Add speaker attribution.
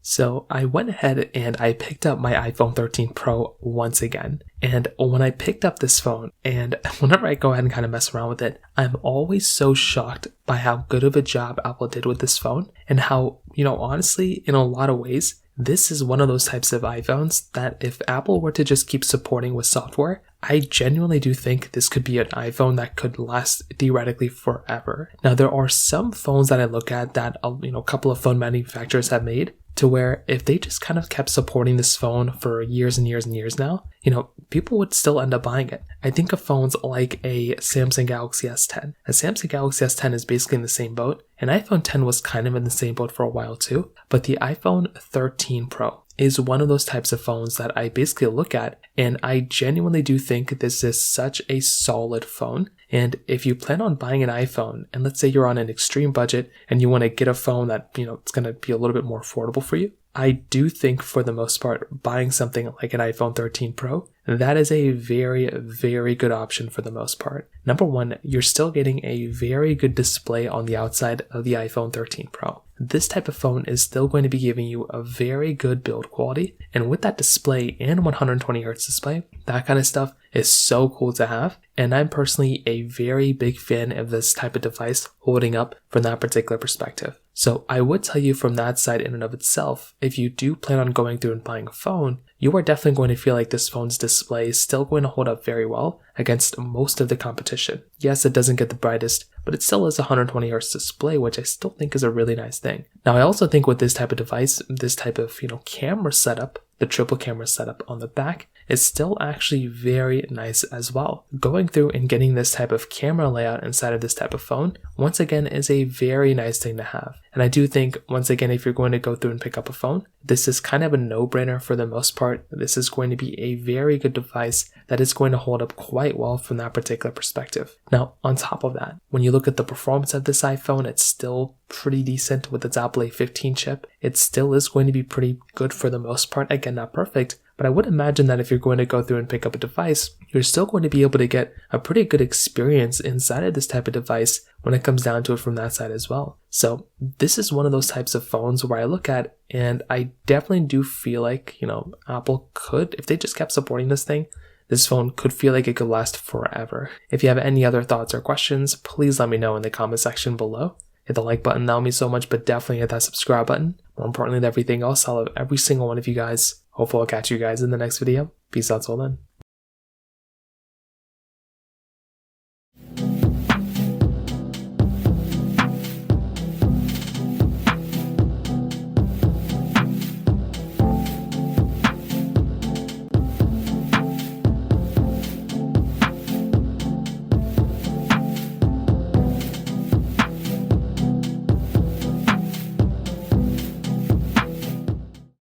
Speaker 1: So I went ahead and I picked up my iPhone 13 Pro once again. And when I picked up this phone, and whenever I go ahead and kind of mess around with it, I'm always so shocked by how good of a job Apple did with this phone and how, honestly, in a lot of ways, this is one of those types of iPhones that if Apple were to just keep supporting with software, I genuinely do think this could be an iPhone that could last theoretically forever. Now, there are some phones that I look at that, a couple of phone manufacturers have made to where if they just kind of kept supporting this phone for years and years and years now, people would still end up buying it. I think of phones like a Samsung Galaxy S10. A Samsung Galaxy S10 is basically in the same boat, and iPhone 10 was kind of in the same boat for a while too, but the iPhone 13 Pro is one of those types of phones that I basically look at, and I genuinely do think this is such a solid phone. And if you plan on buying an iPhone, and let's say you're on an extreme budget and you want to get a phone that, it's going to be a little bit more affordable for you, I do think for the most part, buying something like an iPhone 13 Pro, that is a very, very good option for the most part. Number one, you're still getting a very good display on the outside of the iPhone 13 Pro. This type of phone is still going to be giving you a very good build quality, and with that display and 120Hz display, that kind of stuff is so cool to have, and I'm personally a very big fan of this type of device holding up from that particular perspective. So I would tell you from that side in and of itself, if you do plan on going through and buying a phone, you are definitely going to feel like this phone's display is still going to hold up very well against most of the competition. Yes, it doesn't get the brightest, but it still is a 120Hz display, which I still think is a really nice thing. Now, I also think with this type of device, this type of, camera setup, the triple camera setup on the back is still actually very nice as well. Going through and getting this type of camera layout inside of this type of phone, once again, is a very nice thing to have. And I do think, once again, if you're going to go through and pick up a phone, this is kind of a no-brainer for the most part. This is going to be a very good device that is going to hold up quite well from that particular perspective. Now, on top of that, when you look at the performance of this iPhone, it's still pretty decent with its Apple A15 chip. It still is going to be pretty good for the most part. Again, not perfect, but I would imagine that if you're going to go through and pick up a device, you're still going to be able to get a pretty good experience inside of this type of device when it comes down to it from that side as well. So this is one of those types of phones where I look at, and I definitely do feel like, Apple could, if they just kept supporting this thing, this phone could feel like it could last forever. If you have any other thoughts or questions, please let me know in the comment section below. Hit the like button, that would mean so much, but definitely hit that subscribe button. More importantly than everything else, I love every single one of you guys. Hopefully I'll catch you guys in the next video. Peace out till then.